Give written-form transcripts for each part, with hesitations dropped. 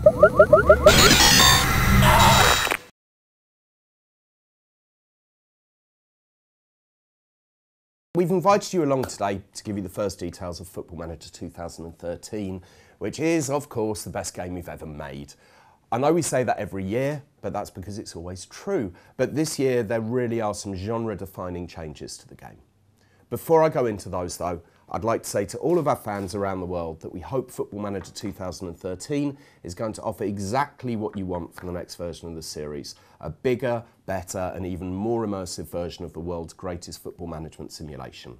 We've invited you along today to give you the first details of Football Manager 2013, which is, of course, the best game we've ever made. I know we say that every year, but that's because it's always true. But this year, there really are some genre-defining changes to the game. Before I go into those, though, I'd like to say to all of our fans around the world that we hope Football Manager 2013 is going to offer exactly what you want for the next version of the series. A bigger, better and even more immersive version of the world's greatest football management simulation.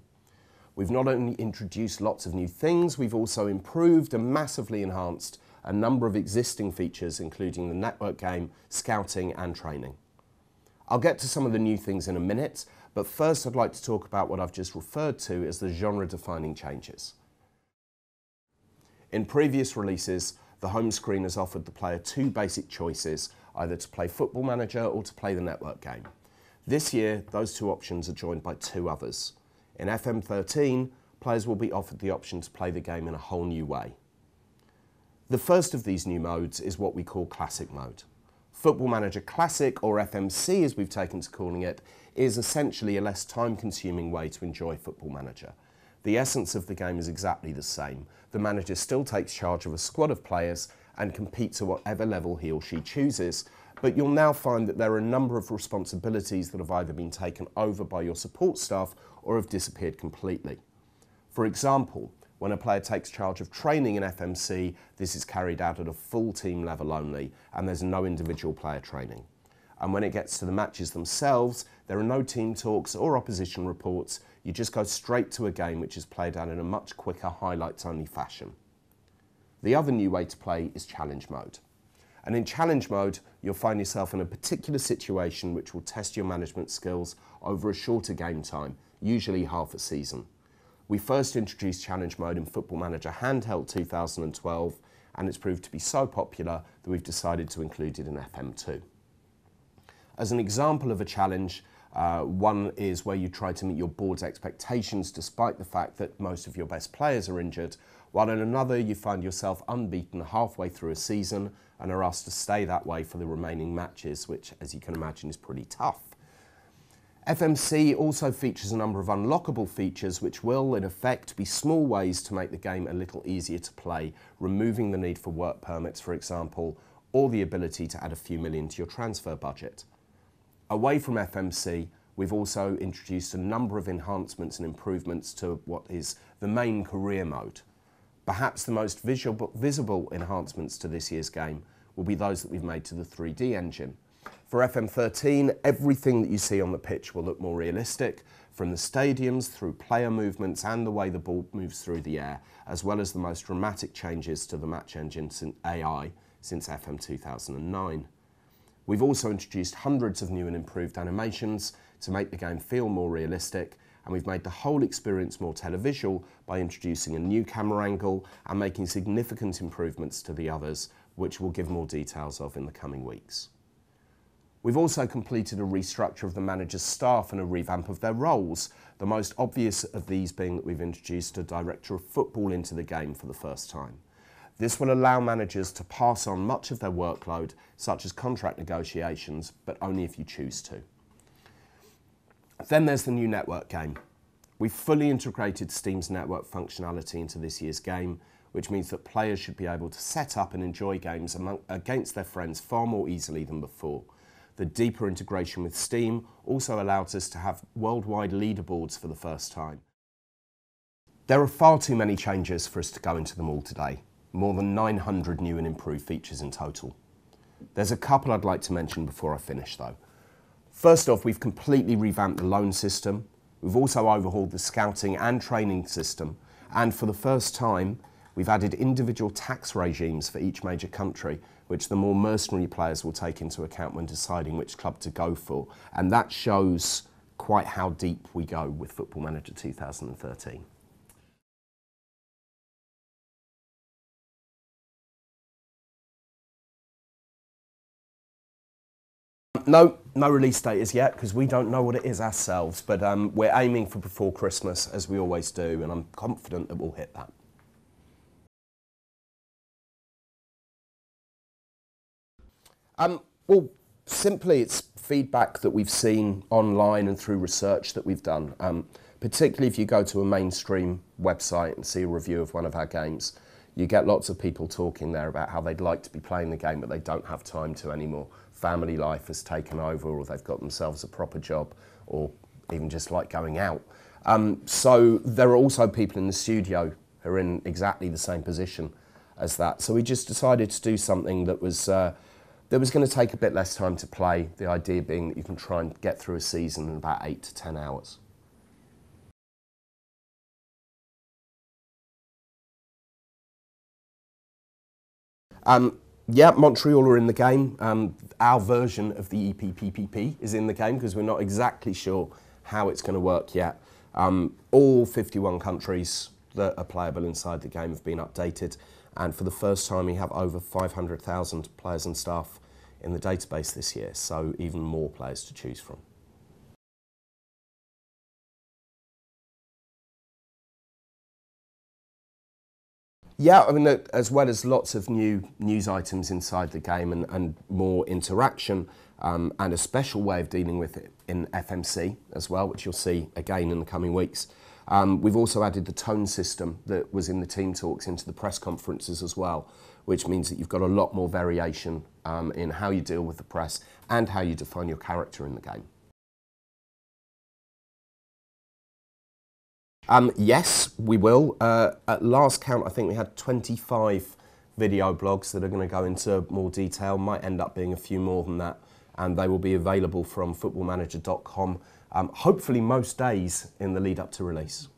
We've not only introduced lots of new things, we've also improved and massively enhanced a number of existing features, including the network game, scouting and training. I'll get to some of the new things in a minute, but first I'd like to talk about what I've just referred to as the genre-defining changes. In previous releases, the home screen has offered the player two basic choices, either to play Football Manager or to play the network game. This year, those two options are joined by two others. In FM13, players will be offered the option to play the game in a whole new way. The first of these new modes is what we call Classic Mode. Football Manager Classic, or FMC as we've taken to calling it, is essentially a less time-consuming way to enjoy Football Manager. The essence of the game is exactly the same. The manager still takes charge of a squad of players and competes at whatever level he or she chooses, but you'll now find that there are a number of responsibilities that have either been taken over by your support staff or have disappeared completely. For example, when a player takes charge of training in FMC, this is carried out at a full team level only, and there's no individual player training. And when it gets to the matches themselves, there are no team talks or opposition reports. You just go straight to a game which is played out in a much quicker, highlights-only fashion. The other new way to play is Challenge Mode. And in Challenge Mode, you'll find yourself in a particular situation which will test your management skills over a shorter game time, usually half a season. We first introduced Challenge Mode in Football Manager Handheld 2012, and it's proved to be so popular that we've decided to include it in FM2. As an example of a challenge, one is where you try to meet your board's expectations despite the fact that most of your best players are injured, while in another you find yourself unbeaten halfway through a season and are asked to stay that way for the remaining matches, which, as you can imagine, is pretty tough. FMC also features a number of unlockable features which will, in effect, be small ways to make the game a little easier to play, removing the need for work permits, for example, or the ability to add a few million to your transfer budget. Away from FMC, we've also introduced a number of enhancements and improvements to what is the main career mode. Perhaps the most visible enhancements to this year's game will be those that we've made to the 3D engine. For FM13, everything that you see on the pitch will look more realistic, from the stadiums through player movements and the way the ball moves through the air, as well as the most dramatic changes to the match engine AI since FM 2009. We've also introduced hundreds of new and improved animations to make the game feel more realistic, and we've made the whole experience more televisual by introducing a new camera angle and making significant improvements to the others, which we'll give more details of in the coming weeks. We've also completed a restructure of the manager's staff and a revamp of their roles, the most obvious of these being that we've introduced a director of football into the game for the first time. This will allow managers to pass on much of their workload, such as contract negotiations, but only if you choose to. Then there's the new network game. We've fully integrated Steam's network functionality into this year's game, which means that players should be able to set up and enjoy games against their friends far more easily than before. The deeper integration with Steam also allows us to have worldwide leaderboards for the first time. There are far too many changes for us to go into them all today. More than 900 new and improved features in total. There's a couple I'd like to mention before I finish though. First off, we've completely revamped the loan system. We've also overhauled the scouting and training system. And for the first time, we've added individual tax regimes for each major country, which the more mercenary players will take into account when deciding which club to go for. And that shows quite how deep we go with Football Manager 2013. No release date is yet, because we don't know what it is ourselves, but we're aiming for before Christmas, as we always do, and I'm confident that we'll hit that. Well, simply it's feedback that we've seen online and through research that we've done. Particularly if you go to a mainstream website and see a review of one of our games, you get lots of people talking there about how they'd like to be playing the game, but they don't have time to anymore. Family life has taken over, or they've got themselves a proper job, or even just like going out. So there are also people in the studio who are in exactly the same position as that. So we just decided to do something that was going to take a bit less time to play, the idea being that you can try and get through a season in about 8 to 10 hours. Yeah, Montreal are in the game. Our version of the EPPPP is in the game because we're not exactly sure how it's going to work yet. All 51 countries that are playable inside the game have been updated, and for the first time we have over 500,000 players and staff in the database this year, so even more players to choose from. Yeah, I mean, as well as lots of new news items inside the game and more interaction and a special way of dealing with it in FMC as well, which you'll see again in the coming weeks. We've also added the tone system that was in the team talks into the press conferences as well, which means that you've got a lot more variation in how you deal with the press and how you define your character in the game. Yes, we will. At last count, I think we had 25 video blogs that are going to go into more detail. Might end up being a few more than that, and they will be available from footballmanager.com, hopefully most days in the lead up to release.